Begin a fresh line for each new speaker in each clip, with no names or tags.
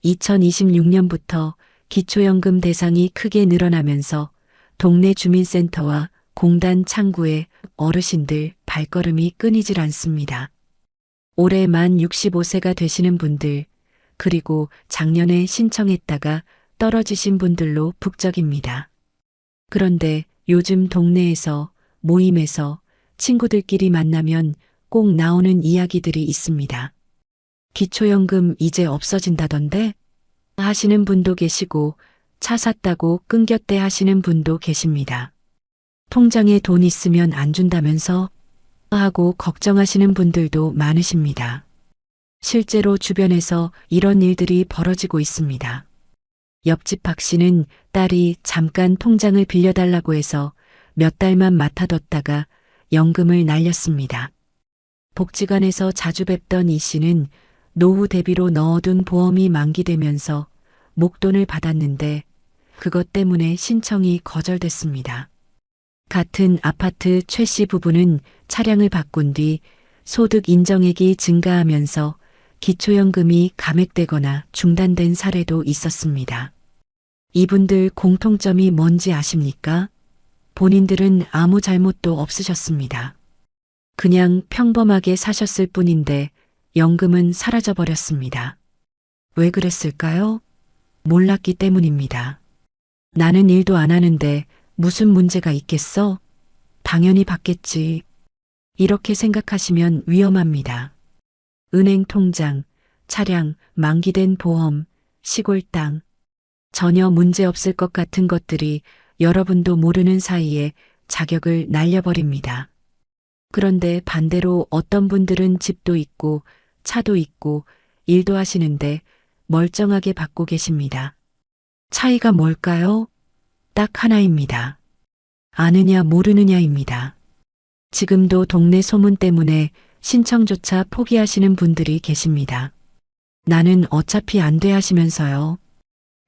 2026년부터 기초연금 대상이 크게 늘어나면서 동네 주민센터와 공단 창구에 어르신들 발걸음이 끊이질 않습니다. 올해 만 65세가 되시는 분들, 그리고 작년에 신청했다가 떨어지신 분들로 북적입니다. 그런데 요즘 동네에서, 모임에서, 친구들끼리 만나면 꼭 나오는 이야기들이 있습니다. 기초연금 이제 없어진다던데? 하시는 분도 계시고, 차 샀다고 끊겼대 하시는 분도 계십니다. 통장에 돈 있으면 안 준다면서? 하고 걱정하시는 분들도 많으십니다. 실제로 주변에서 이런 일들이 벌어지고 있습니다. 옆집 박 씨는 딸이 잠깐 통장을 빌려달라고 해서 몇 달만 맡아뒀다가 연금을 날렸습니다. 복지관에서 자주 뵙던 이 씨는 노후 대비로 넣어둔 보험이 만기되면서 목돈을 받았는데 그것 때문에 신청이 거절됐습니다. 같은 아파트 최 씨 부부는 차량을 바꾼 뒤 소득 인정액이 증가하면서 기초연금이 감액되거나 중단된 사례도 있었습니다. 이분들 공통점이 뭔지 아십니까? 본인들은 아무 잘못도 없으셨습니다. 그냥 평범하게 사셨을 뿐인데 연금은 사라져버렸습니다. 왜 그랬을까요? 몰랐기 때문입니다. 나는 일도 안 하는데 무슨 문제가 있겠어? 당연히 받겠지. 이렇게 생각하시면 위험합니다. 은행 통장, 차량, 만기된 보험, 시골 땅, 전혀 문제 없을 것 같은 것들이 여러분도 모르는 사이에 자격을 날려버립니다. 그런데 반대로 어떤 분들은 집도 있고 차도 있고 일도 하시는데 멀쩡하게 받고 계십니다. 차이가 뭘까요? 딱 하나입니다. 아느냐 모르느냐입니다. 지금도 동네 소문 때문에 신청조차 포기하시는 분들이 계십니다. 나는 어차피 안 돼 하시면서요.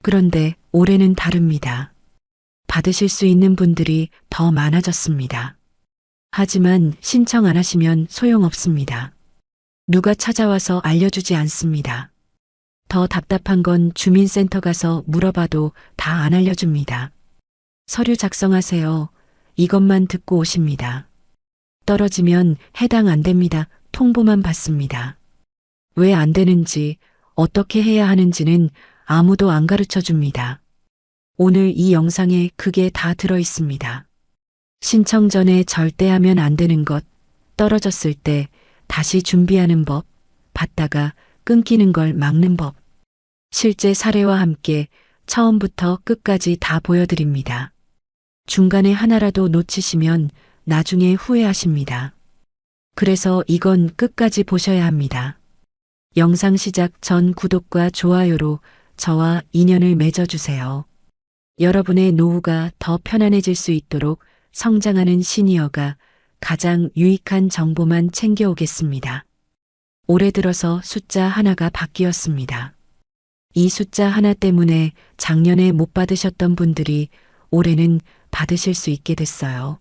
그런데 올해는 다릅니다. 받으실 수 있는 분들이 더 많아졌습니다. 하지만 신청 안 하시면 소용없습니다. 누가 찾아와서 알려주지 않습니다. 더 답답한 건 주민센터 가서 물어봐도 다 안 알려줍니다. 서류 작성하세요. 이것만 듣고 오십니다. 떨어지면 해당 안 됩니다. 통보만 받습니다. 왜 안 되는지, 어떻게 해야 하는지는 아무도 안 가르쳐 줍니다. 오늘 이 영상에 그게 다 들어 있습니다. 신청 전에 절대 하면 안 되는 것, 떨어졌을 때 다시 준비하는 법, 받다가 끊기는 걸 막는 법. 실제 사례와 함께 처음부터 끝까지 다 보여드립니다. 중간에 하나라도 놓치시면 나중에 후회하십니다. 그래서 이건 끝까지 보셔야 합니다. 영상 시작 전 구독과 좋아요로 저와 인연을 맺어주세요. 여러분의 노후가 더 편안해질 수 있도록 성장하는 시니어가 가장 유익한 정보만 챙겨오겠습니다. 올해 들어서 숫자 하나가 바뀌었습니다. 이 숫자 하나 때문에 작년에 못 받으셨던 분들이 올해는 받으실 수 있게 됐어요.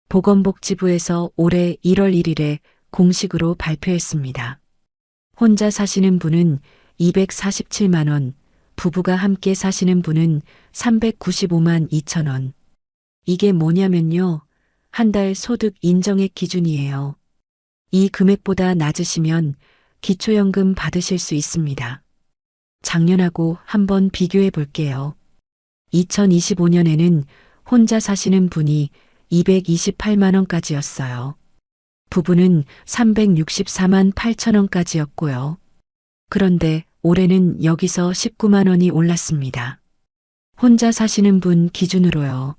보건복지부에서 올해 1월 1일에 공식으로 발표했습니다. 혼자 사시는 분은 247만 원, 부부가 함께 사시는 분은 395만 2천 원. 이게 뭐냐면요. 한 달 소득 인정액 기준이에요. 이 금액보다 낮으시면 기초연금 받으실 수 있습니다. 작년하고 한번 비교해 볼게요. 2025년에는 혼자 사시는 분이 228만 원까지였어요. 부부는 364만 8천 원까지였고요. 그런데 올해는 여기서 19만 원이 올랐습니다. 혼자 사시는 분 기준으로요.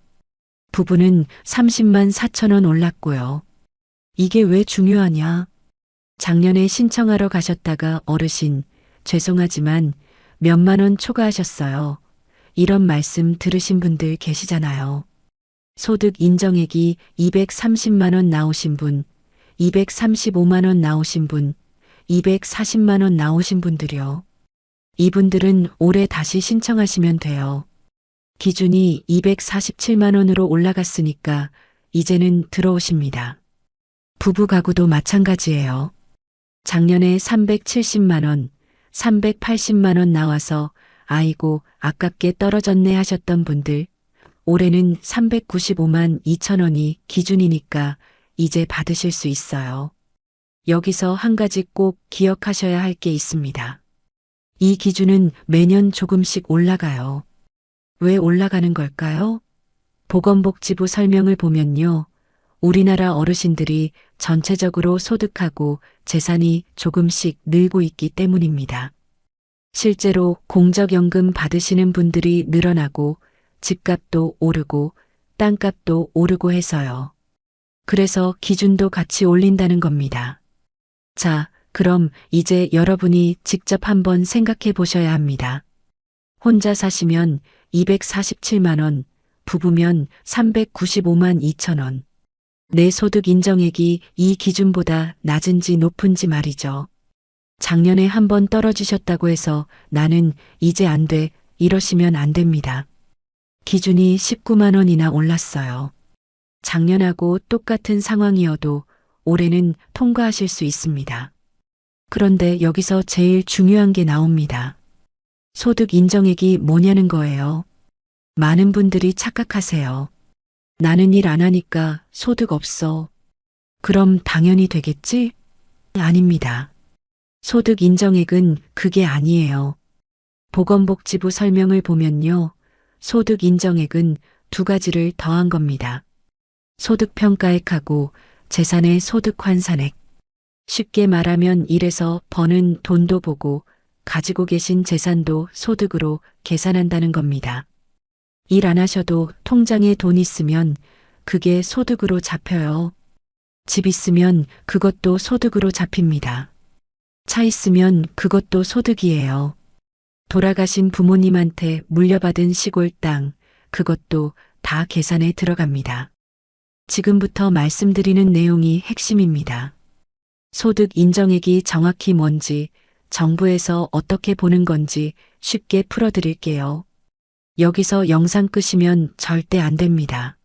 부부는 30만 4천 원 올랐고요. 이게 왜 중요하냐? 작년에 신청하러 가셨다가 어르신, 죄송하지만 몇만 원 초과하셨어요. 이런 말씀 들으신 분들 계시잖아요. 소득 인정액이 230만 원 나오신 분, 235만 원 나오신 분, 240만 원 나오신 분들이요. 이분들은 올해 다시 신청하시면 돼요. 기준이 247만 원으로 올라갔으니까 이제는 들어오십니다. 부부 가구도 마찬가지예요. 작년에 370만 원, 380만 원 나와서 아이고 아깝게 떨어졌네 하셨던 분들, 올해는 395만 2천 원이 기준이니까 이제 받으실 수 있어요. 여기서 한 가지 꼭 기억하셔야 할 게 있습니다. 이 기준은 매년 조금씩 올라가요. 왜 올라가는 걸까요? 보건복지부 설명을 보면요. 우리나라 어르신들이 전체적으로 소득하고 재산이 조금씩 늘고 있기 때문입니다. 실제로 공적연금 받으시는 분들이 늘어나고 집값도 오르고 땅값도 오르고 해서요. 그래서 기준도 같이 올린다는 겁니다. 자, 그럼 이제 여러분이 직접 한번 생각해 보셔야 합니다. 혼자 사시면 247만 원, 부부면 395만 2천 원. 내 소득 인정액이 이 기준보다 낮은지 높은지 말이죠. 작년에 한번 떨어지셨다고 해서 나는 이제 안 돼, 이러시면 안 됩니다. 기준이 19만 원이나 올랐어요. 작년하고 똑같은 상황이어도 올해는 통과하실 수 있습니다. 그런데 여기서 제일 중요한 게 나옵니다. 소득 인정액이 뭐냐는 거예요. 많은 분들이 착각하세요. 나는 일 안 하니까 소득 없어. 그럼 당연히 되겠지? 아닙니다. 소득 인정액은 그게 아니에요. 보건복지부 설명을 보면요. 소득 인정액은 두 가지를 더한 겁니다. 소득평가액하고 재산의 소득 환산액. 쉽게 말하면 일에서 버는 돈도 보고 가지고 계신 재산도 소득으로 계산한다는 겁니다. 일 안 하셔도 통장에 돈 있으면 그게 소득으로 잡혀요. 집 있으면 그것도 소득으로 잡힙니다. 차 있으면 그것도 소득이에요. 돌아가신 부모님한테 물려받은 시골 땅, 그것도 다 계산에 들어갑니다. 지금부터 말씀드리는 내용이 핵심입니다. 소득 인정액이 정확히 뭔지, 정부에서 어떻게 보는 건지 쉽게 풀어드릴게요. 여기서 영상 끄시면 절대 안 됩니다.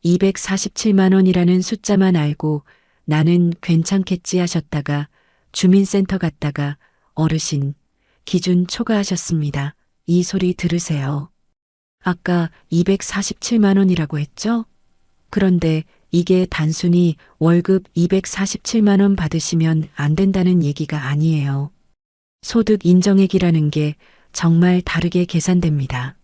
247만 원이라는 숫자만 알고 나는 괜찮겠지 하셨다가 주민센터 갔다가 어르신, 기준 초과하셨습니다. 이 소리 들으세요. 아까 247만 원이라고 했죠? 그런데 이게 단순히 월급 247만 원 받으시면 안 된다는 얘기가 아니에요. 소득 인정액이라는 게 정말 다르게 계산됩니다.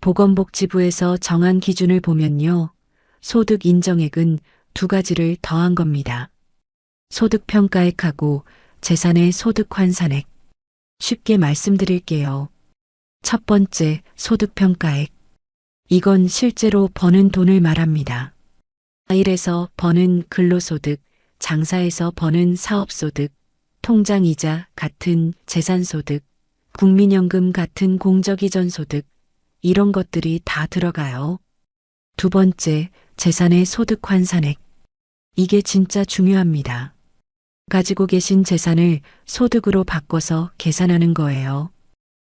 보건복지부에서 정한 기준을 보면요. 소득 인정액은 두 가지를 더한 겁니다. 소득평가액하고 재산의 소득 환산액. 쉽게 말씀드릴게요. 첫 번째, 소득평가액. 이건 실제로 버는 돈을 말합니다. 일에서 버는 근로소득, 장사에서 버는 사업소득, 통장이자 같은 재산소득, 국민연금 같은 공적이전소득, 이런 것들이 다 들어가요. 두 번째, 재산의 소득 환산액. 이게 진짜 중요합니다. 가지고 계신 재산을 소득으로 바꿔서 계산하는 거예요.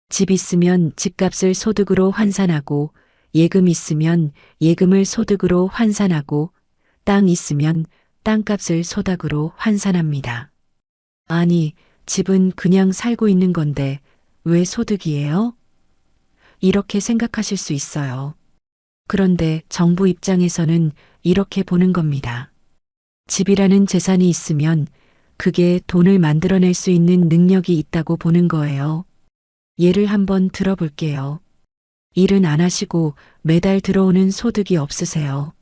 집 있으면 집값을 소득으로 환산하고, 예금 있으면 예금을 소득으로 환산하고, 땅 있으면 땅값을 소득으로 환산합니다. 아니, 집은 그냥 살고 있는 건데 왜 소득이에요? 이렇게 생각하실 수 있어요. 그런데 정부 입장에서는 이렇게 보는 겁니다. 집이라는 재산이 있으면 그게 돈을 만들어낼 수 있는 능력이 있다고 보는 거예요. 예를 한번 들어볼게요. 일은 안 하시고 매달 들어오는 소득이 없으세요.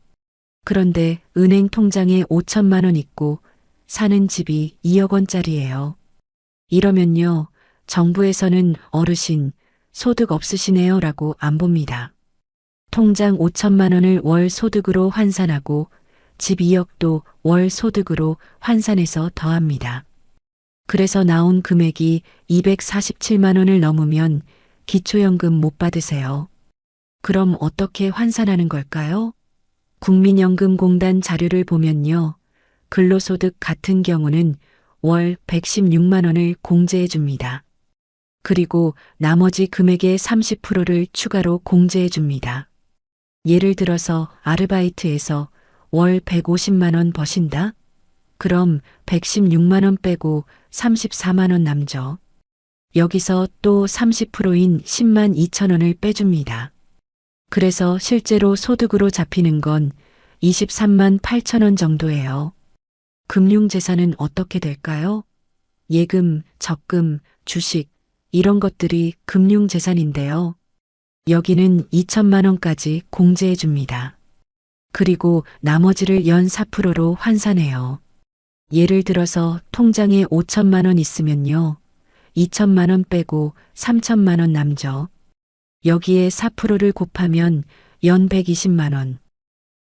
그런데 은행 통장에 5천만 원 있고 사는 집이 2억 원짜리예요. 이러면요, 정부에서는 어르신, 소득 없으시네요 라고 안 봅니다. 통장 5천만 원을 월 소득으로 환산하고 집 2억도 월 소득으로 환산해서 더합니다. 그래서 나온 금액이 247만 원을 넘으면 기초연금 못 받으세요. 그럼 어떻게 환산하는 걸까요? 국민연금공단 자료를 보면요. 근로소득 같은 경우는 월 116만 원을 공제해 줍니다. 그리고 나머지 금액의 30%를 추가로 공제해 줍니다. 예를 들어서 아르바이트에서 월 150만 원 버신다? 그럼 116만 원 빼고 34만 원 남죠. 여기서 또 30%인 10만 2천 원을 빼줍니다. 그래서 실제로 소득으로 잡히는 건 23만 8천 원 정도예요. 금융재산은 어떻게 될까요? 예금, 적금, 주식, 이런 것들이 금융재산인데요. 여기는 2천만 원까지 공제해 줍니다. 그리고 나머지를 연 4%로 환산해요. 예를 들어서 통장에 5천만 원 있으면요. 2천만 원 빼고 3천만 원 남죠. 여기에 4%를 곱하면 연 120만 원.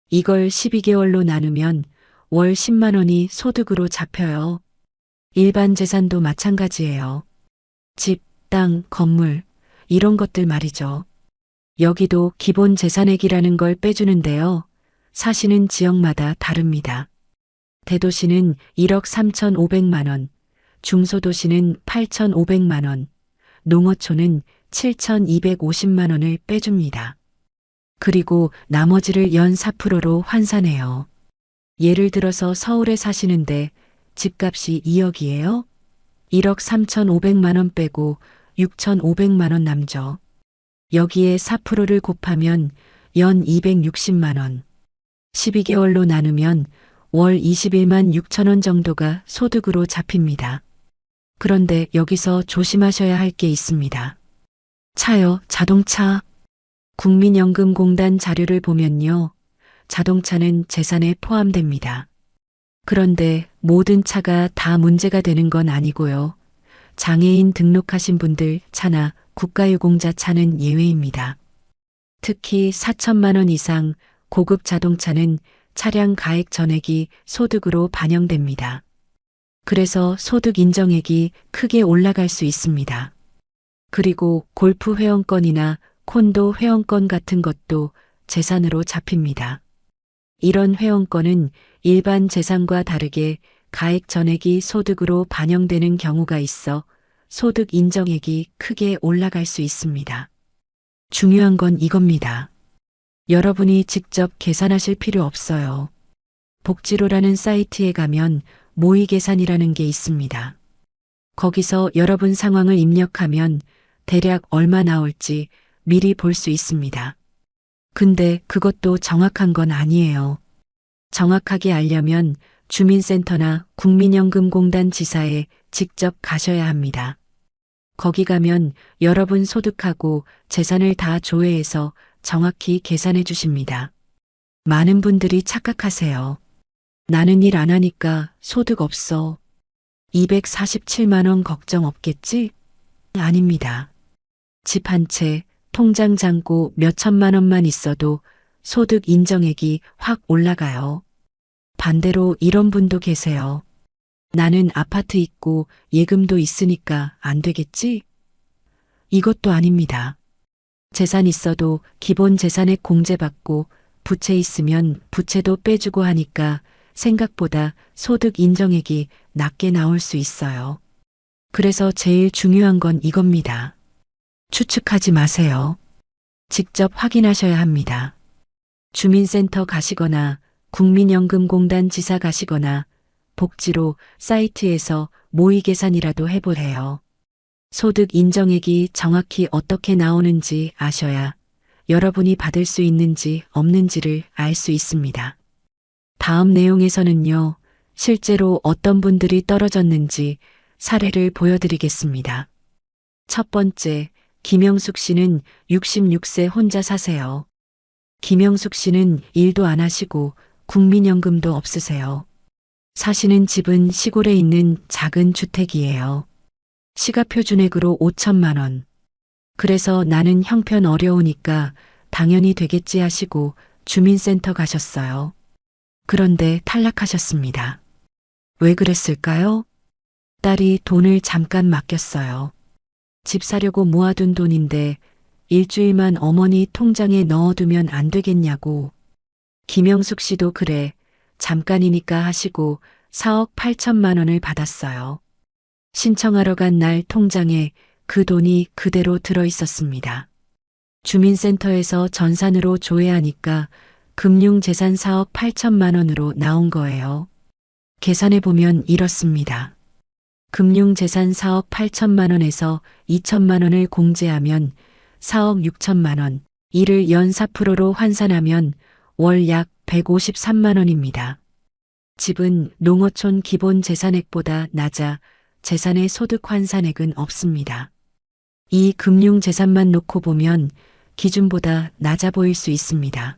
이걸 12개월로 나누면 월 10만 원이 소득으로 잡혀요. 일반 재산도 마찬가지예요. 집, 땅, 건물, 이런 것들 말이죠. 여기도 기본 재산액이라는 걸 빼주는데요. 사시는 지역마다 다릅니다. 대도시는 1억 3,500만 원, 중소도시는 8,500만 원, 농어촌은 7,250만 원을 빼줍니다. 그리고 나머지를 연 4%로 환산해요. 예를 들어서 서울에 사시는데 집값이 2억이에요? 1억 3,500만 원 빼고 6,500만 원 남죠. 여기에 4%를 곱하면 연 260만 원. 12개월로 나누면 월 21만 6천 원 정도가 소득으로 잡힙니다. 그런데 여기서 조심하셔야 할 게 있습니다. 차요, 자동차. 국민연금공단 자료를 보면요. 자동차는 재산에 포함됩니다. 그런데 모든 차가 다 문제가 되는 건 아니고요. 장애인 등록하신 분들 차나 국가유공자 차는 예외입니다. 특히 4천만 원 이상 고급 자동차는 차량 가액 전액이 소득으로 반영됩니다. 그래서 소득 인정액이 크게 올라갈 수 있습니다. 그리고 골프 회원권이나 콘도 회원권 같은 것도 재산으로 잡힙니다. 이런 회원권은 일반 재산과 다르게 가액 전액이 소득으로 반영되는 경우가 있어 소득 인정액이 크게 올라갈 수 있습니다. 중요한 건 이겁니다. 여러분이 직접 계산하실 필요 없어요. 복지로라는 사이트에 가면 모의계산이라는 게 있습니다. 거기서 여러분 상황을 입력하면 대략 얼마 나올지 미리 볼 수 있습니다. 근데 그것도 정확한 건 아니에요. 정확하게 알려면 주민센터나 국민연금공단 지사에 직접 가셔야 합니다. 거기 가면 여러분 소득하고 재산을 다 조회해서 정확히 계산해 주십니다. 많은 분들이 착각하세요. 나는 일 안 하니까 소득 없어. 247만 원 걱정 없겠지? 아닙니다. 집 한 채, 통장 잔고 몇 천만 원만 있어도 소득 인정액이 확 올라가요. 반대로 이런 분도 계세요. 나는 아파트 있고 예금도 있으니까 안 되겠지? 이것도 아닙니다. 재산 있어도 기본 재산액 공제받고 부채 있으면 부채도 빼주고 하니까 생각보다 소득 인정액이 낮게 나올 수 있어요. 그래서 제일 중요한 건 이겁니다. 추측하지 마세요. 직접 확인하셔야 합니다. 주민센터 가시거나 국민연금공단 지사 가시거나 복지로 사이트에서 모의계산이라도 해보세요. 소득 인정액이 정확히 어떻게 나오는지 아셔야 여러분이 받을 수 있는지 없는지를 알 수 있습니다. 다음 내용에서는요, 실제로 어떤 분들이 떨어졌는지 사례를 보여드리겠습니다. 첫 번째, 김영숙 씨는 66세 혼자 사세요. 김영숙 씨는 일도 안 하시고 국민연금도 없으세요. 사시는 집은 시골에 있는 작은 주택이에요. 시가표준액으로 5천만 원. 그래서 나는 형편 어려우니까 당연히 되겠지 하시고 주민센터 가셨어요. 그런데 탈락하셨습니다. 왜 그랬을까요? 딸이 돈을 잠깐 맡겼어요. 집 사려고 모아둔 돈인데 일주일만 어머니 통장에 넣어두면 안 되겠냐고. 김영숙 씨도 그래, 잠깐이니까 하시고 4억 8천만 원을 받았어요. 신청하러 간 날 통장에 그 돈이 그대로 들어 있었습니다. 주민센터에서 전산으로 조회하니까 금융재산 4억 8천만 원으로 나온 거예요. 계산해보면 이렇습니다. 금융재산 4억 8천만 원에서 2천만 원을 공제하면 4억 6천만 원, 이를 연 4%로 환산하면 월 약 153만 원입니다. 집은 농어촌 기본 재산액보다 낮아 재산의 소득 환산액은 없습니다. 이 금융재산만 놓고 보면 기준보다 낮아 보일 수 있습니다.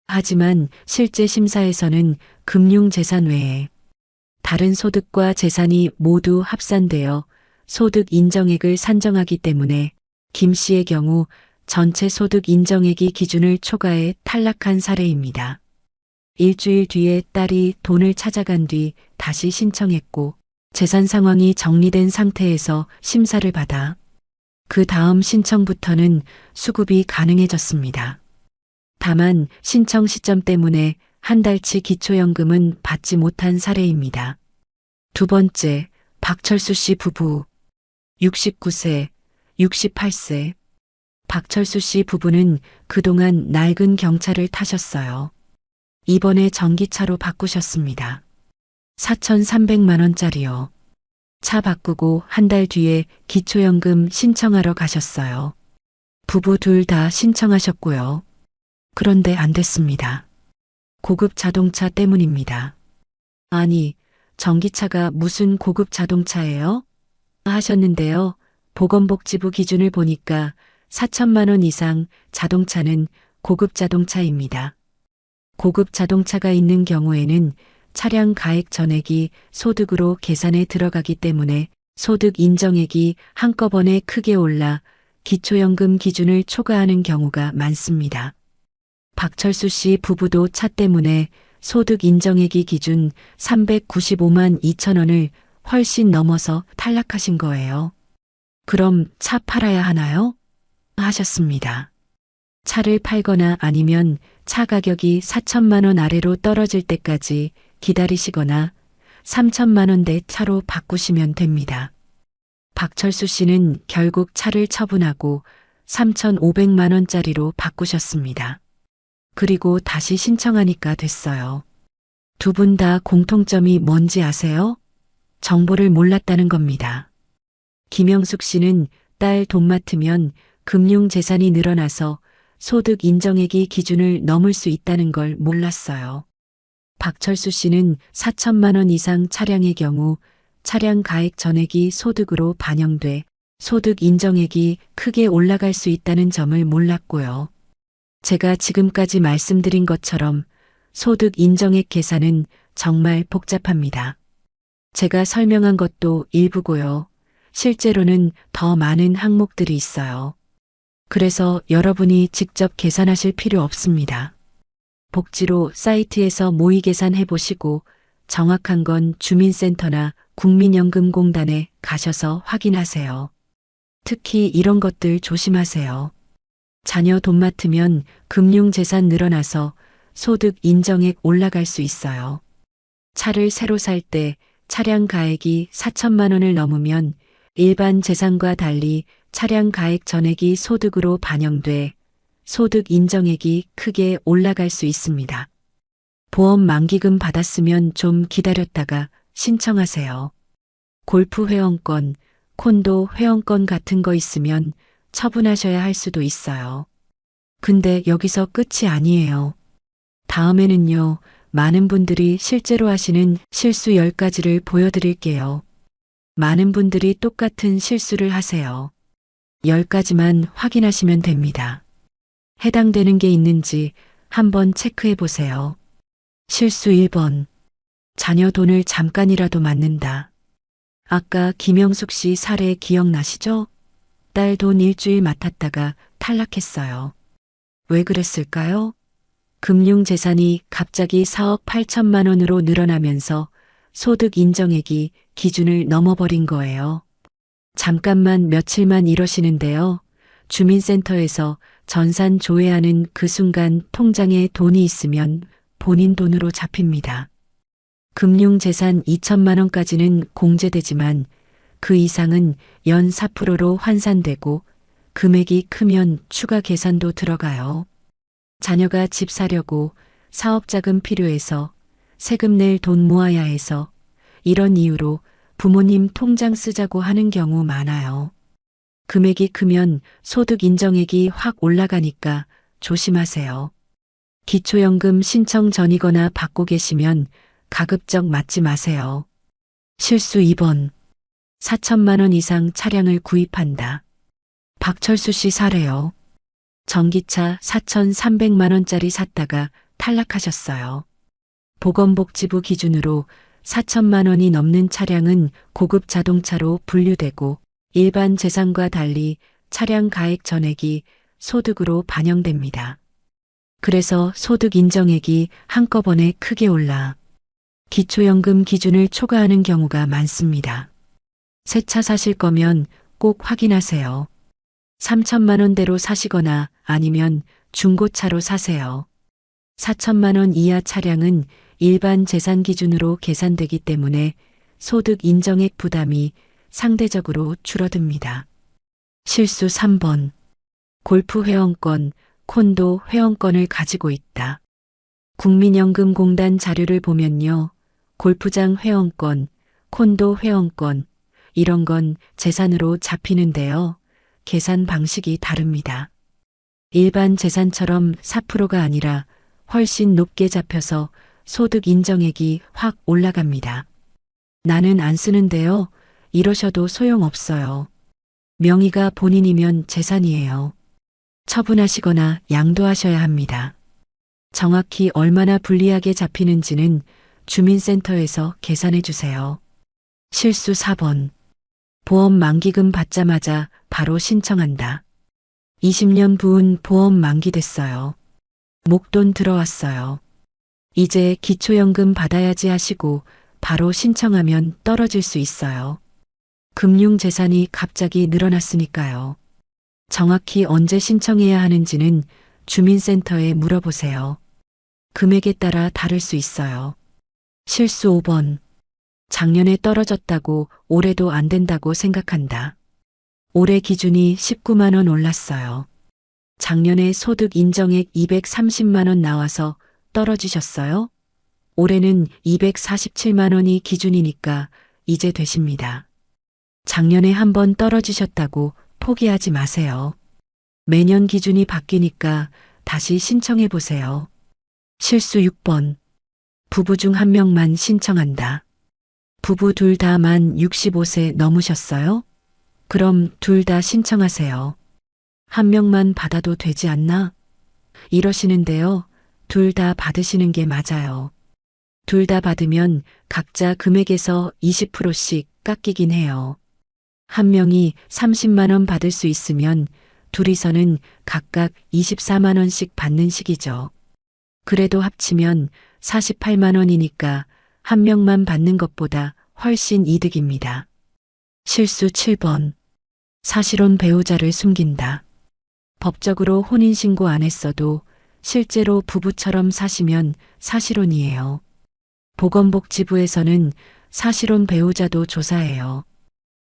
하지만 실제 심사에서는 금융재산 외에 다른 소득과 재산이 모두 합산되어 소득 인정액을 산정하기 때문에 김 씨의 경우 전체 소득 인정액이 기준을 초과해 탈락한 사례입니다. 일주일 뒤에 딸이 돈을 찾아간 뒤 다시 신청했고 재산 상황이 정리된 상태에서 심사를 받아 그 다음 신청부터는 수급이 가능해졌습니다. 다만 신청 시점 때문에 한 달치 기초연금은 받지 못한 사례입니다. 두 번째, 박철수 씨 부부. 69세, 68세. 박철수 씨 부부는 그동안 낡은 경차를 타셨어요. 이번에 전기차로 바꾸셨습니다. 4,300만 원짜리요. 차 바꾸고 한 달 뒤에 기초연금 신청하러 가셨어요. 부부 둘 다 신청하셨고요. 그런데 안 됐습니다. 고급 자동차 때문입니다. 아니, 전기차가 무슨 고급 자동차예요? 하셨는데요. 보건복지부 기준을 보니까 4천만 원 이상 자동차는 고급 자동차입니다. 고급 자동차가 있는 경우에는 차량 가액 전액이 소득으로 계산에 들어가기 때문에 소득 인정액이 한꺼번에 크게 올라 기초연금 기준을 초과하는 경우가 많습니다. 박철수 씨 부부도 차 때문에 소득 인정액이 기준 395만 2천 원을 훨씬 넘어서 탈락하신 거예요. 그럼 차 팔아야 하나요? 하셨습니다. 차를 팔거나 아니면 차 가격이 4천만 원 아래로 떨어질 때까지 기다리시거나 3천만 원대 차로 바꾸시면 됩니다. 박철수 씨는 결국 차를 처분하고 3,500만 원짜리로 바꾸셨습니다. 그리고 다시 신청하니까 됐어요. 두 분 다 공통점이 뭔지 아세요? 정보를 몰랐다는 겁니다. 김영숙 씨는 딸 돈 맡으면 금융재산이 늘어나서 소득 인정액이 기준을 넘을 수 있다는 걸 몰랐어요. 박철수 씨는 4천만 원 이상 차량의 경우 차량 가액 전액이 소득으로 반영돼 소득 인정액이 크게 올라갈 수 있다는 점을 몰랐고요. 제가 지금까지 말씀드린 것처럼 소득 인정액 계산은 정말 복잡합니다. 제가 설명한 것도 일부고요. 실제로는 더 많은 항목들이 있어요. 그래서 여러분이 직접 계산하실 필요 없습니다. 복지로 사이트에서 모의 계산해 보시고 정확한 건 주민센터나 국민연금공단에 가셔서 확인하세요. 특히 이런 것들 조심하세요. 자녀 돈 맡으면 금융재산 늘어나서 소득 인정액 올라갈 수 있어요. 차를 새로 살 때 차량 가액이 4천만 원을 넘으면 일반 재산과 달리 차량 가액 전액이 소득으로 반영돼 소득 인정액이 크게 올라갈 수 있습니다. 보험 만기금 받았으면 좀 기다렸다가 신청하세요. 골프 회원권, 콘도 회원권 같은 거 있으면 처분하셔야 할 수도 있어요. 근데 여기서 끝이 아니에요. 다음에는요, 많은 분들이 실제로 하시는 실수 10가지를 보여드릴게요. 많은 분들이 똑같은 실수를 하세요. 10가지만 확인하시면 됩니다. 해당되는 게 있는지 한번 체크해 보세요. 실수 1번. 자녀 돈을 잠깐이라도 맡는다. 아까 김영숙 씨 사례 기억나시죠? 딸 돈 일주일 맡았다가 탈락했어요. 왜 그랬을까요? 금융재산이 갑자기 4억 8천만 원으로 늘어나면서 소득 인정액이 기준을 넘어버린 거예요. 잠깐만 며칠만 이러시는데요. 주민센터에서 전산 조회하는 그 순간 통장에 돈이 있으면 본인 돈으로 잡힙니다. 금융재산 2천만 원까지는 공제되지만 그 이상은 연 4%로 환산되고 금액이 크면 추가 계산도 들어가요. 자녀가 집 사려고 사업 자금 필요해서 세금 낼 돈 모아야 해서 이런 이유로 부모님 통장 쓰자고 하는 경우 많아요. 금액이 크면 소득 인정액이 확 올라가니까 조심하세요. 기초연금 신청 전이거나 받고 계시면 가급적 맞지 마세요. 실수 2번. 4천만 원 이상 차량을 구입한다. 박철수 씨 사례요. 전기차 4,300만 원짜리 샀다가 탈락하셨어요. 보건복지부 기준으로 4천만 원이 넘는 차량은 고급 자동차로 분류되고 일반 재산과 달리 차량 가액 전액이 소득으로 반영됩니다. 그래서 소득 인정액이 한꺼번에 크게 올라 기초연금 기준을 초과하는 경우가 많습니다. 새 차 사실 거면 꼭 확인하세요. 3천만 원대로 사시거나 아니면 중고차로 사세요. 4천만 원 이하 차량은 일반 재산 기준으로 계산되기 때문에 소득 인정액 부담이 상대적으로 줄어듭니다. 실수 3번. 골프 회원권, 콘도 회원권을 가지고 있다. 국민연금공단 자료를 보면요. 골프장 회원권, 콘도 회원권, 이런 건 재산으로 잡히는데요. 계산 방식이 다릅니다. 일반 재산처럼 4%가 아니라 훨씬 높게 잡혀서 소득 인정액이 확 올라갑니다. 나는 안 쓰는데요. 이러셔도 소용없어요. 명의가 본인이면 재산이에요. 처분하시거나 양도하셔야 합니다. 정확히 얼마나 불리하게 잡히는지는 주민센터에서 계산해 주세요. 실수 4번. 보험 만기금 받자마자 바로 신청한다. 20년 부은 보험 만기됐어요. 목돈 들어왔어요. 이제 기초연금 받아야지 하시고 바로 신청하면 떨어질 수 있어요. 금융재산이 갑자기 늘어났으니까요. 정확히 언제 신청해야 하는지는 주민센터에 물어보세요. 금액에 따라 다를 수 있어요. 실수 5번. 작년에 떨어졌다고 올해도 안 된다고 생각한다. 올해 기준이 19만 원 올랐어요. 작년에 소득 인정액 230만 원 나와서 떨어지셨어요? 올해는 247만 원이 기준이니까 이제 되십니다. 작년에 한번 떨어지셨다고 포기하지 마세요. 매년 기준이 바뀌니까 다시 신청해 보세요. 실수 6번. 부부 중 한 명만 신청한다. 부부 둘 다 만 65세 넘으셨어요? 그럼 둘 다 신청하세요. 한 명만 받아도 되지 않나? 이러시는데요. 둘 다 받으시는 게 맞아요. 둘 다 받으면 각자 금액에서 20%씩 깎이긴 해요. 한 명이 30만 원 받을 수 있으면 둘이서는 각각 24만 원씩 받는 식이죠. 그래도 합치면 48만 원이니까 한 명만 받는 것보다 훨씬 이득입니다. 실수 7번. 사실혼 배우자를 숨긴다. 법적으로 혼인신고 안 했어도 실제로 부부처럼 사시면 사실혼이에요. 보건복지부에서는 사실혼 배우자도 조사해요.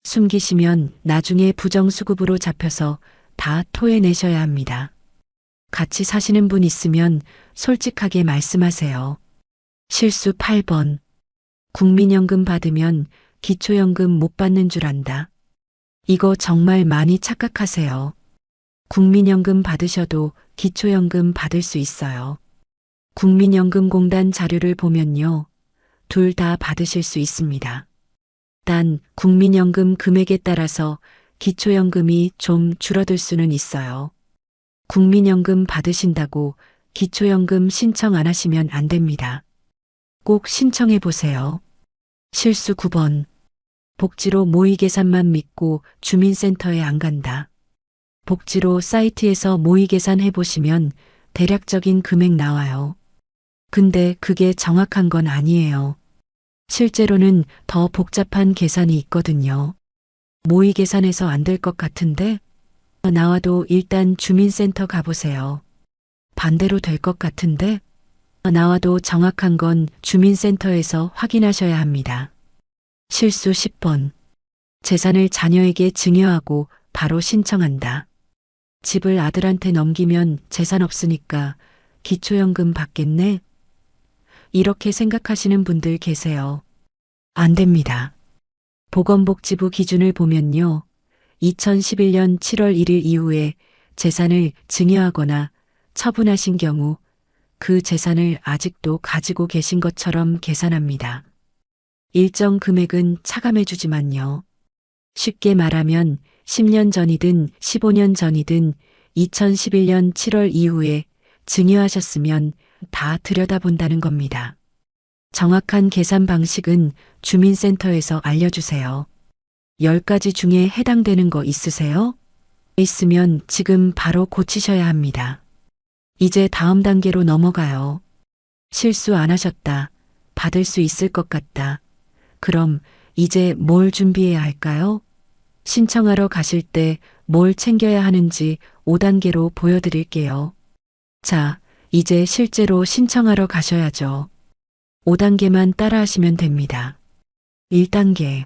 숨기시면 나중에 부정수급으로 잡혀서 다 토해내셔야 합니다. 같이 사시는 분 있으면 솔직하게 말씀하세요. 실수 8번. 국민연금 받으면 기초연금 못 받는 줄 안다. 이거 정말 많이 착각하세요. 국민연금 받으셔도 기초연금 받을 수 있어요. 국민연금공단 자료를 보면요. 둘 다 받으실 수 있습니다. 단 국민연금 금액에 따라서 기초연금이 좀 줄어들 수는 있어요. 국민연금 받으신다고 기초연금 신청 안 하시면 안 됩니다. 꼭 신청해 보세요. 실수 9번. 복지로 모의 계산만 믿고 주민센터에 안 간다. 복지로 사이트에서 모의 계산 해보시면 대략적인 금액 나와요. 근데 그게 정확한 건 아니에요. 실제로는 더 복잡한 계산이 있거든요. 모의 계산해서 안 될 것 같은데? 나와도 일단 주민센터 가보세요. 반대로 될 것 같은데? 나와도 정확한 건 주민센터에서 확인하셔야 합니다. 실수 10번. 재산을 자녀에게 증여하고 바로 신청한다. 집을 아들한테 넘기면 재산 없으니까 기초연금 받겠네? 이렇게 생각하시는 분들 계세요. 안 됩니다. 보건복지부 기준을 보면요. 2011년 7월 1일 이후에 재산을 증여하거나 처분하신 경우 그 재산을 아직도 가지고 계신 것처럼 계산합니다. 일정 금액은 차감해주지만요. 쉽게 말하면 10년 전이든 15년 전이든 2011년 7월 이후에 증여하셨으면 다 들여다본다는 겁니다. 정확한 계산 방식은 주민센터에서 알려주세요. 10가지 중에 해당되는 거 있으세요? 있으면 지금 바로 고치셔야 합니다. 이제 다음 단계로 넘어가요. 실수 안 하셨다. 받을 수 있을 것 같다. 그럼 이제 뭘 준비해야 할까요? 신청하러 가실 때 뭘 챙겨야 하는지 5단계로 보여드릴게요. 자, 이제 실제로 신청하러 가셔야죠. 5단계만 따라하시면 됩니다. 1단계.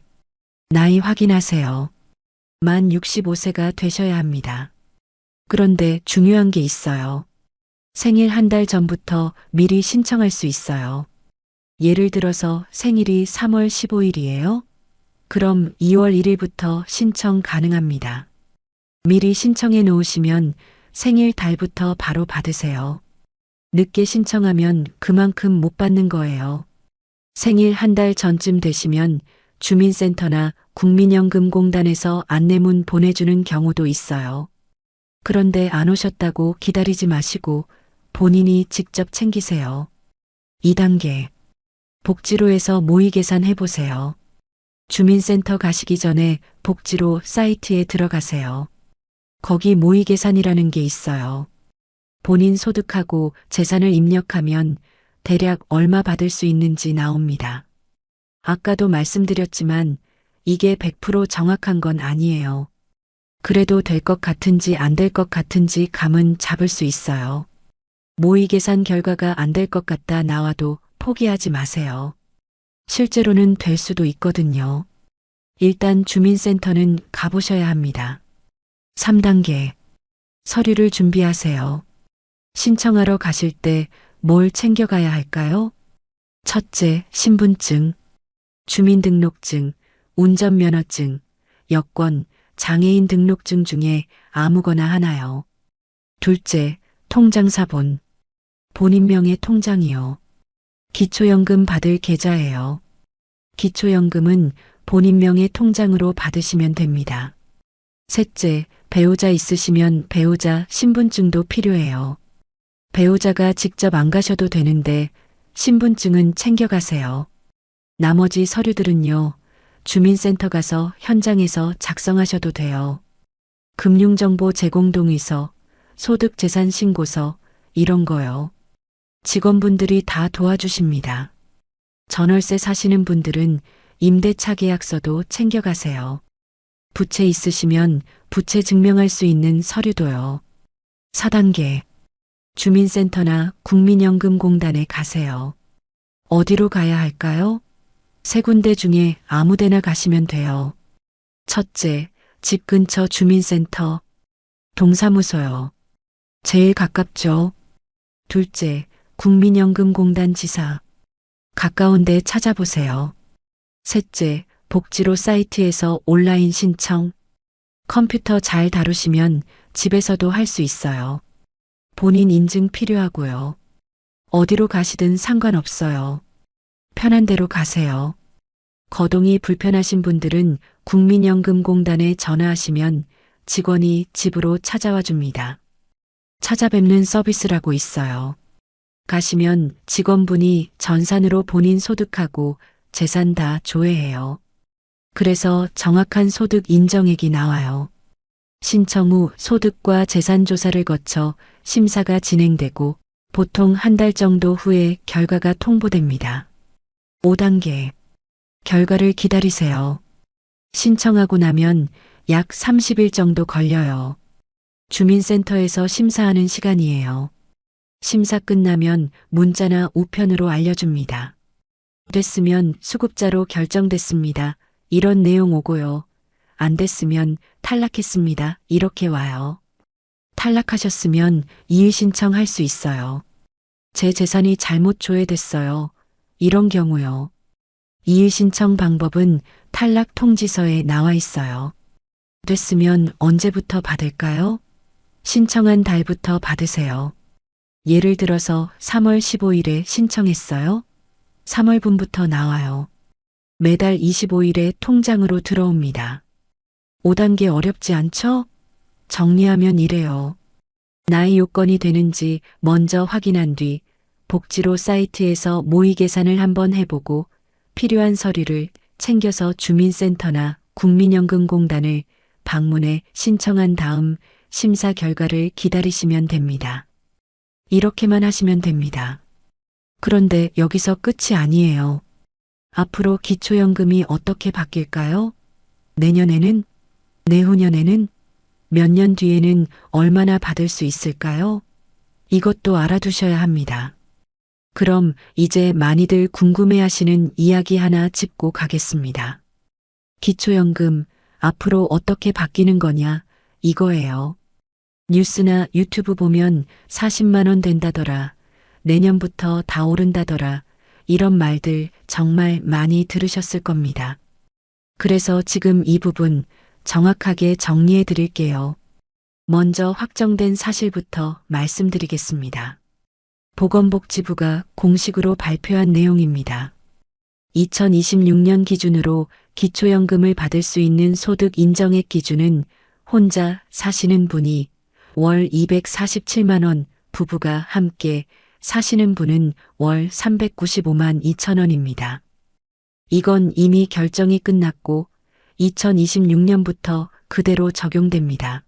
나이 확인하세요. 만 65세가 되셔야 합니다. 그런데 중요한 게 있어요. 생일 한 달 전부터 미리 신청할 수 있어요. 예를 들어서 생일이 3월 15일이에요? 그럼 2월 1일부터 신청 가능합니다. 미리 신청해 놓으시면 생일 달부터 바로 받으세요. 늦게 신청하면 그만큼 못 받는 거예요. 생일 한 달 전쯤 되시면 주민센터나 국민연금공단에서 안내문 보내주는 경우도 있어요. 그런데 안 오셨다고 기다리지 마시고 본인이 직접 챙기세요. 2단계. 복지로에서 모의 계산해 보세요. 주민센터 가시기 전에 복지로 사이트에 들어가세요. 거기 모의 계산이라는 게 있어요. 본인 소득하고 재산을 입력하면 대략 얼마 받을 수 있는지 나옵니다. 아까도 말씀드렸지만 이게 100% 정확한 건 아니에요. 그래도 될 것 같은지 안 될 것 같은지 감은 잡을 수 있어요. 모의 계산 결과가 안 될 것 같다 나와도 포기하지 마세요. 실제로는 될 수도 있거든요. 일단 주민센터는 가보셔야 합니다. 3단계. 서류를 준비하세요. 신청하러 가실 때 뭘 챙겨가야 할까요? 첫째, 신분증, 주민등록증, 운전면허증, 여권, 장애인 등록증 중에 아무거나 하나요. 둘째, 통장사본, 본인명의 통장이요. 기초연금 받을 계좌예요. 기초연금은 본인명의 통장으로 받으시면 됩니다. 셋째, 배우자 있으시면 배우자 신분증도 필요해요. 배우자가 직접 안 가셔도 되는데 신분증은 챙겨가세요. 나머지 서류들은요, 주민센터 가서 현장에서 작성하셔도 돼요. 금융정보 제공 동의서, 소득재산신고서, 이런 거요. 직원분들이 다 도와주십니다. 전월세 사시는 분들은 임대차 계약서도 챙겨가세요. 부채 있으시면 부채 증명할 수 있는 서류도요. 4단계. 주민센터나 국민연금공단에 가세요. 어디로 가야 할까요? 세 군데 중에 아무 데나 가시면 돼요. 첫째, 집 근처 주민센터, 동사무소요. 제일 가깝죠. 둘째, 국민연금공단 지사. 가까운 데 찾아보세요. 셋째, 복지로 사이트에서 온라인 신청. 컴퓨터 잘 다루시면 집에서도 할 수 있어요. 본인 인증 필요하고요. 어디로 가시든 상관없어요. 편한 대로 가세요. 거동이 불편하신 분들은 국민연금공단에 전화하시면 직원이 집으로 찾아와 줍니다. 찾아뵙는 서비스라고 있어요. 가시면 직원분이 전산으로 본인 소득하고 재산 다 조회해요. 그래서 정확한 소득 인정액이 나와요. 신청 후 소득과 재산 조사를 거쳐 심사가 진행되고 보통 한 달 정도 후에 결과가 통보됩니다. 5단계. 결과를 기다리세요. 신청하고 나면 약 30일 정도 걸려요. 주민센터에서 심사하는 시간이에요. 심사 끝나면 문자나 우편으로 알려줍니다. 됐으면 수급자로 결정됐습니다. 이런 내용 오고요. 안 됐으면 탈락했습니다. 이렇게 와요. 탈락하셨으면 이의 신청할 수 있어요. 제 재산이 잘못 조회됐어요. 이런 경우요. 이의 신청 방법은 탈락 통지서에 나와 있어요. 됐으면 언제부터 받을까요? 신청한 달부터 받으세요. 예를 들어서 3월 15일에 신청했어요. 3월분부터 나와요. 매달 25일에 통장으로 들어옵니다. 5단계 어렵지 않죠? 정리하면 이래요. 나의 요건이 되는지 먼저 확인한 뒤 복지로 사이트에서 모의 계산을 한번 해보고 필요한 서류를 챙겨서 주민센터나 국민연금공단을 방문해 신청한 다음 심사 결과를 기다리시면 됩니다. 이렇게만 하시면 됩니다. 그런데 여기서 끝이 아니에요. 앞으로 기초연금이 어떻게 바뀔까요? 내년에는? 내후년에는? 몇 년 뒤에는 얼마나 받을 수 있을까요? 이것도 알아두셔야 합니다. 그럼 이제 많이들 궁금해하시는 이야기 하나 짚고 가겠습니다. 기초연금 앞으로 어떻게 바뀌는 거냐 이거예요. 뉴스나 유튜브 보면 40만 원 된다더라. 내년부터 다 오른다더라. 이런 말들 정말 많이 들으셨을 겁니다. 그래서 지금 이 부분 정확하게 정리해 드릴게요. 먼저 확정된 사실부터 말씀드리겠습니다. 보건복지부가 공식으로 발표한 내용입니다. 2026년 기준으로 기초연금을 받을 수 있는 소득 인정액 기준은 혼자 사시는 분이 월 247만 원, 부부가 함께 사시는 분은 월 395만 2천 원입니다. 이건 이미 결정이 끝났고 2026년부터 그대로 적용됩니다.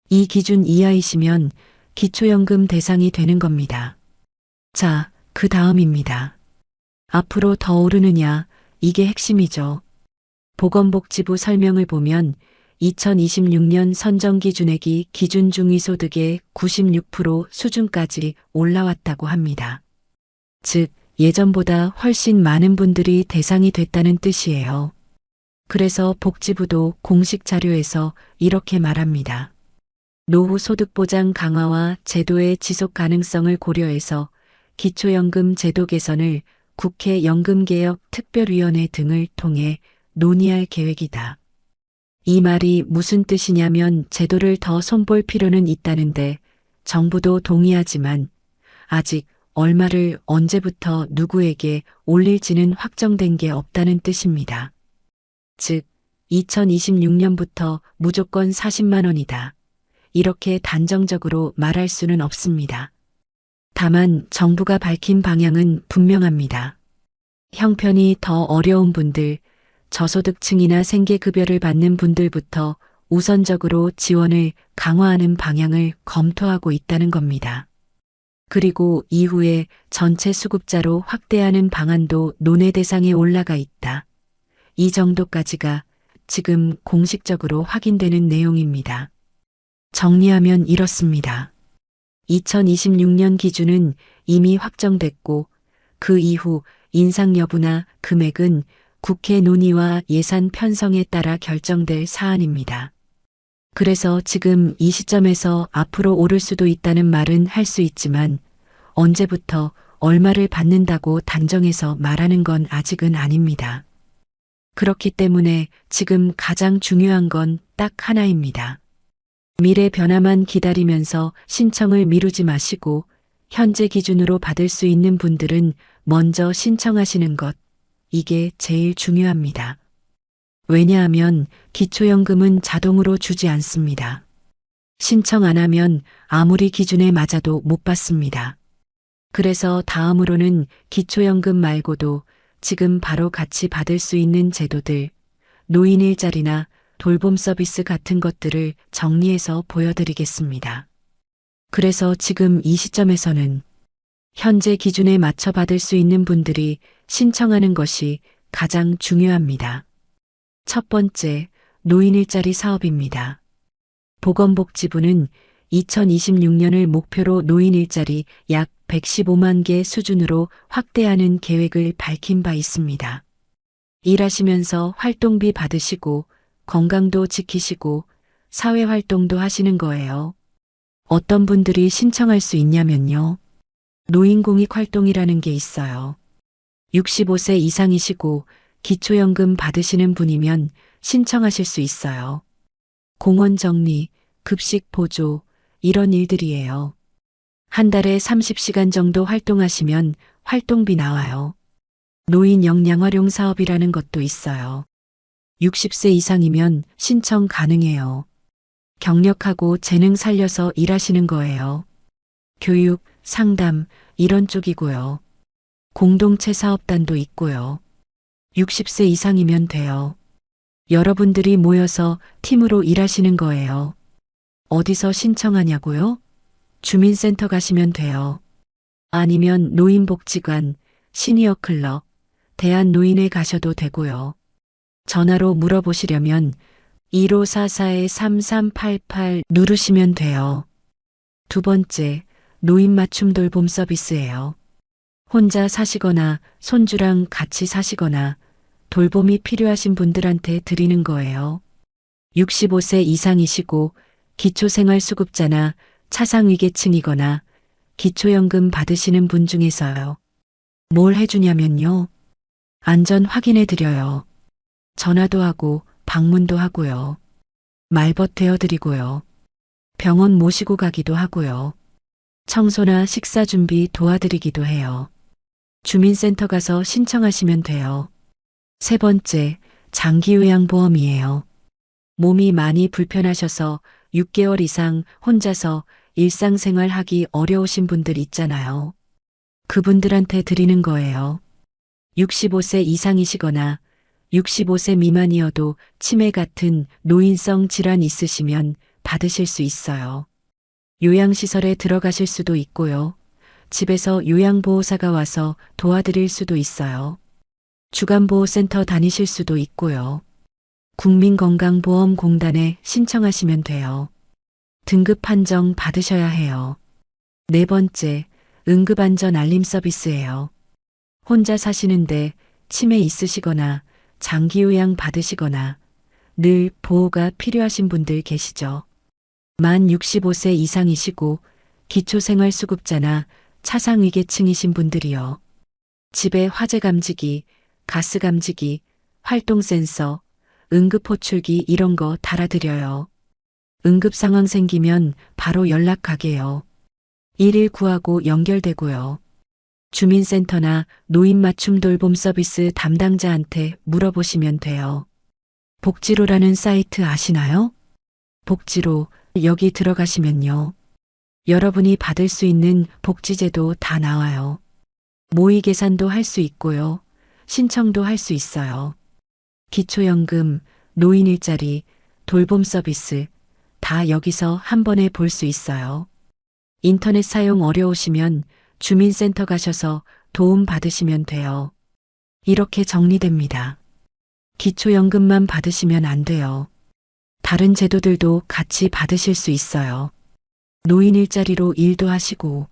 이 기준 이하이시면 기초연금 대상이 되는 겁니다. 자, 그 다음입니다. 앞으로 더 오르느냐, 이게 핵심이죠. 보건복지부 설명을 보면 2026년 선정기준액이 기준 중위소득의 96% 수준까지 올라왔다고 합니다. 즉, 예전보다 훨씬 많은 분들이 대상이 됐다는 뜻이에요. 그래서 복지부도 공식 자료에서 이렇게 말합니다. 노후 소득보장 강화와 제도의 지속 가능성을 고려해서 기초연금 제도 개선을 국회 연금개혁 특별위원회 등을 통해 논의할 계획이다. 이 말이 무슨 뜻이냐면 제도를 더 손볼 필요는 있다는데 정부도 동의하지만 아직 얼마를 언제부터 누구에게 올릴지는 확정된 게 없다는 뜻입니다. 즉, 2026년부터 무조건 40만 원이다. 이렇게 단정적으로 말할 수는 없습니다. 다만 정부가 밝힌 방향은 분명합니다. 형편이 더 어려운 분들, 저소득층이나 생계급여를 받는 분들부터 우선적으로 지원을 강화하는 방향을 검토하고 있다는 겁니다. 그리고 이후에 전체 수급자로 확대하는 방안도 논의 대상에 올라가 있다. 이 정도까지가 지금 공식적으로 확인되는 내용입니다. 정리하면 이렇습니다. 2026년 기준은 이미 확정됐고 그 이후 인상 여부나 금액은 국회 논의와 예산 편성에 따라 결정될 사안입니다. 그래서 지금 이 시점에서 앞으로 오를 수도 있다는 말은 할 수 있지만 언제부터 얼마를 받는다고 단정해서 말하는 건 아직은 아닙니다. 그렇기 때문에 지금 가장 중요한 건 딱 하나입니다. 미래 변화만 기다리면서 신청을 미루지 마시고 현재 기준으로 받을 수 있는 분들은 먼저 신청하시는 것, 이게 제일 중요합니다. 왜냐하면 기초연금은 자동으로 주지 않습니다. 신청 안 하면 아무리 기준에 맞아도 못 받습니다. 그래서 다음으로는 기초연금 말고도 지금 바로 같이 받을 수 있는 제도들, 노인 일자리나 돌봄 서비스 같은 것들을 정리해서 보여드리겠습니다. 그래서 지금 이 시점에서는 현재 기준에 맞춰 받을 수 있는 분들이 신청하는 것이 가장 중요합니다. 첫 번째, 노인 일자리 사업입니다. 보건복지부는 2026년을 목표로 노인 일자리 약 115만 개 수준으로 확대하는 계획을 밝힌 바 있습니다. 일하시면서 활동비 받으시고 건강도 지키시고 사회활동도 하시는 거예요. 어떤 분들이 신청할 수 있냐면요. 노인공익활동이라는 게 있어요. 65세 이상이시고 기초연금 받으시는 분이면 신청하실 수 있어요. 공원 정리, 급식 보조, 이런 일들이에요. 한 달에 30시간 정도 활동하시면 활동비 나와요. 노인 역량활용 사업이라는 것도 있어요. 60세 이상이면 신청 가능해요. 경력하고 재능 살려서 일하시는 거예요. 교육, 상담, 이런 쪽이고요. 공동체 사업단도 있고요. 60세 이상이면 돼요. 여러분들이 모여서 팀으로 일하시는 거예요. 어디서 신청하냐고요? 주민센터 가시면 돼요. 아니면 노인복지관, 시니어클럽, 대한노인에 가셔도 되고요. 전화로 물어보시려면 1544-3388 누르시면 돼요. 두 번째, 노인 맞춤 돌봄 서비스예요. 혼자 사시거나 손주랑 같이 사시거나 돌봄이 필요하신 분들한테 드리는 거예요. 65세 이상이시고 기초생활수급자나 차상위계층이거나 기초연금 받으시는 분 중에서요. 뭘 해주냐면요. 안전 확인해 드려요. 전화도 하고 방문도 하고요. 말벗 대어드리고요. 병원 모시고 가기도 하고요. 청소나 식사 준비 도와드리기도 해요. 주민센터 가서 신청하시면 돼요. 세 번째, 장기요양보험이에요. 몸이 많이 불편하셔서 6개월 이상 혼자서 일상생활하기 어려우신 분들 있잖아요. 그분들한테 드리는 거예요. 65세 이상이시거나 65세 미만이어도 치매 같은 노인성 질환 있으시면 받으실 수 있어요. 요양시설에 들어가실 수도 있고요. 집에서 요양보호사가 와서 도와드릴 수도 있어요. 주간보호센터 다니실 수도 있고요. 국민건강보험공단에 신청하시면 돼요. 등급 판정 받으셔야 해요. 네 번째, 응급안전 알림 서비스예요. 혼자 사시는데 치매 있으시거나 장기요양 받으시거나 늘 보호가 필요하신 분들 계시죠. 만 65세 이상이시고 기초생활수급자나 차상위계층이신 분들이요. 집에 화재 감지기, 가스 감지기, 활동센서, 응급호출기 이런 거 달아드려요. 응급 상황 생기면 바로 연락가게요. 119하고 연결되고요. 주민센터나 노인 맞춤 돌봄 서비스 담당자한테 물어보시면 돼요. 복지로라는 사이트 아시나요? 복지로 여기 들어가시면요. 여러분이 받을 수 있는 복지제도 다 나와요. 모의 계산도 할 수 있고요. 신청도 할 수 있어요. 기초연금, 노인 일자리, 돌봄 서비스 다 여기서 한 번에 볼 수 있어요. 인터넷 사용 어려우시면 주민센터 가셔서 도움 받으시면 돼요. 이렇게 정리됩니다. 기초연금만 받으시면 안 돼요. 다른 제도들도 같이 받으실 수 있어요. 노인 일자리로 일도 하시고,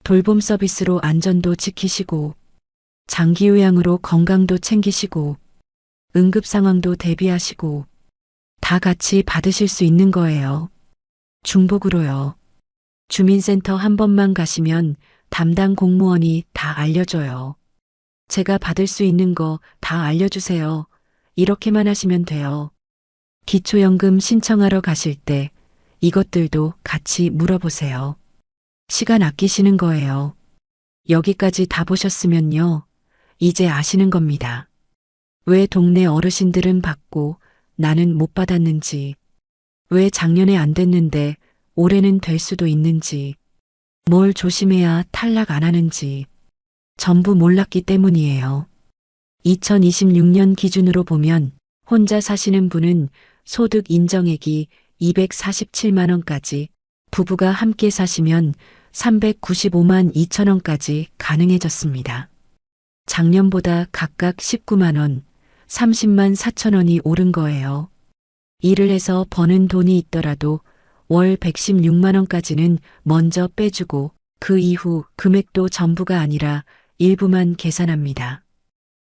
돌봄 서비스로 안전도 지키시고, 장기요양으로 건강도 챙기시고, 응급 상황도 대비하시고, 다 같이 받으실 수 있는 거예요. 중복으로요. 주민센터 한 번만 가시면 담당 공무원이 다 알려줘요. 제가 받을 수 있는 거 다 알려주세요. 이렇게만 하시면 돼요. 기초연금 신청하러 가실 때 이것들도 같이 물어보세요. 시간 아끼시는 거예요. 여기까지 다 보셨으면요. 이제 아시는 겁니다. 왜 동네 어르신들은 받고 나는 못 받았는지, 왜 작년에 안 됐는데 올해는 될 수도 있는지, 뭘 조심해야 탈락 안 하는지 전부 몰랐기 때문이에요. 2026년 기준으로 보면 혼자 사시는 분은 소득 인정액이 247만 원까지, 부부가 함께 사시면 395만 2천 원까지 가능해졌습니다. 작년보다 각각 19만 원, 30만 4천 원이 오른 거예요. 일을 해서 버는 돈이 있더라도 월 116만 원까지는 먼저 빼주고 그 이후 금액도 전부가 아니라 일부만 계산합니다.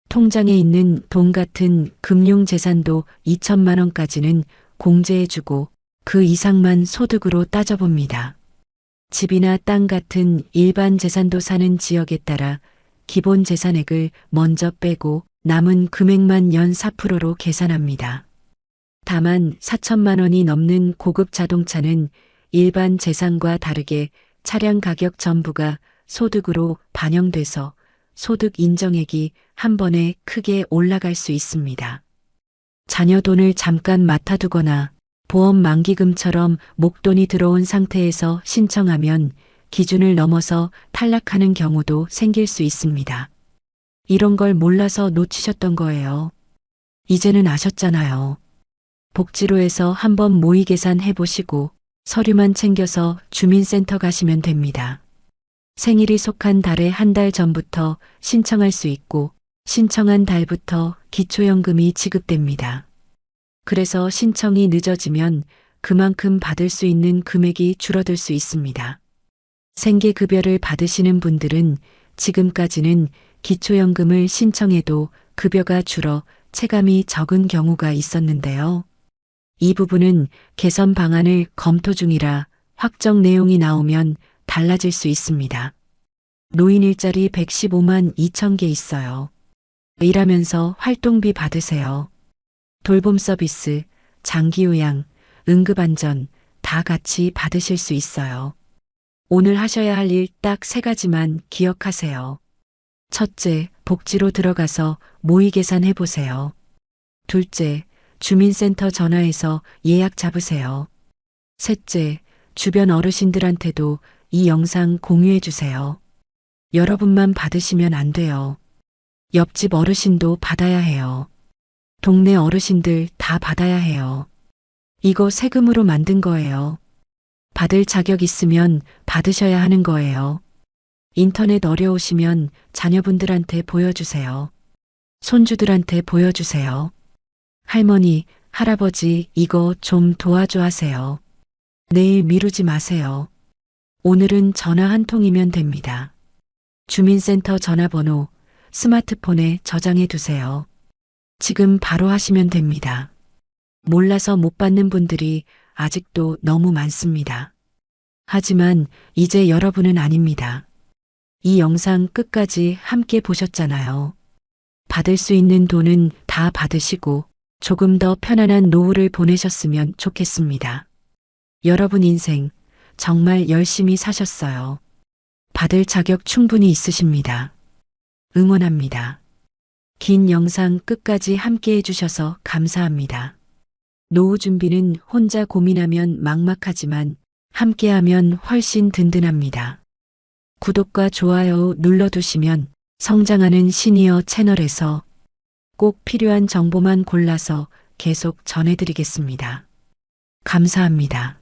통장에 있는 돈 같은 금융재산도 2천만 원까지는 공제해주고 그 이상만 소득으로 따져봅니다. 집이나 땅 같은 일반 재산도 사는 지역에 따라 기본 재산액을 먼저 빼고 남은 금액만 연 4%로 계산합니다. 다만 4천만 원이 넘는 고급 자동차는 일반 재산과 다르게 차량 가격 전부가 소득으로 반영돼서 소득 인정액이 한 번에 크게 올라갈 수 있습니다. 자녀 돈을 잠깐 맡아두거나 보험 만기금처럼 목돈이 들어온 상태에서 신청하면 기준을 넘어서 탈락하는 경우도 생길 수 있습니다. 이런 걸 몰라서 놓치셨던 거예요. 이제는 아셨잖아요. 복지로에서 한번 모의 계산해 보시고 서류만 챙겨서 주민센터 가시면 됩니다. 생일이 속한 달의 한 달 전부터 신청할 수 있고 신청한 달부터 기초연금이 지급됩니다. 그래서 신청이 늦어지면 그만큼 받을 수 있는 금액이 줄어들 수 있습니다. 생계급여를 받으시는 분들은 지금까지는 기초연금을 신청해도 급여가 줄어 체감이 적은 경우가 있었는데요. 이 부분은 개선 방안을 검토 중이라 확정 내용이 나오면 달라질 수 있습니다. 노인 일자리 115만 2천 개 있어요. 일하면서 활동비 받으세요. 돌봄 서비스, 장기요양, 응급안전 다 같이 받으실 수 있어요. 오늘 하셔야 할 일 딱 3가지만 기억하세요. 첫째, 복지로 들어가서 모의 계산해 보세요. 둘째, 주민센터 전화해서 예약 잡으세요. 셋째, 주변 어르신들한테도 이 영상 공유해 주세요. 여러분만 받으시면 안 돼요. 옆집 어르신도 받아야 해요. 동네 어르신들 다 받아야 해요. 이거 세금으로 만든 거예요. 받을 자격 있으면 받으셔야 하는 거예요. 인터넷 어려우시면 자녀분들한테 보여주세요. 손주들한테 보여주세요. 할머니, 할아버지 이거 좀 도와줘 하세요. 내일 미루지 마세요. 오늘은 전화 한 통이면 됩니다. 주민센터 전화번호 스마트폰에 저장해 두세요. 지금 바로 하시면 됩니다. 몰라서 못 받는 분들이 아직도 너무 많습니다. 하지만 이제 여러분은 아닙니다. 이 영상 끝까지 함께 보셨잖아요. 받을 수 있는 돈은 다 받으시고 조금 더 편안한 노후를 보내셨으면 좋겠습니다. 여러분 인생 정말 열심히 사셨어요. 받을 자격 충분히 있으십니다. 응원합니다. 긴 영상 끝까지 함께 해주셔서 감사합니다. 노후 준비는 혼자 고민하면 막막하지만 함께하면 훨씬 든든합니다. 구독과 좋아요 눌러두시면 성장하는 시니어 채널에서 꼭 필요한 정보만 골라서 계속 전해드리겠습니다. 감사합니다.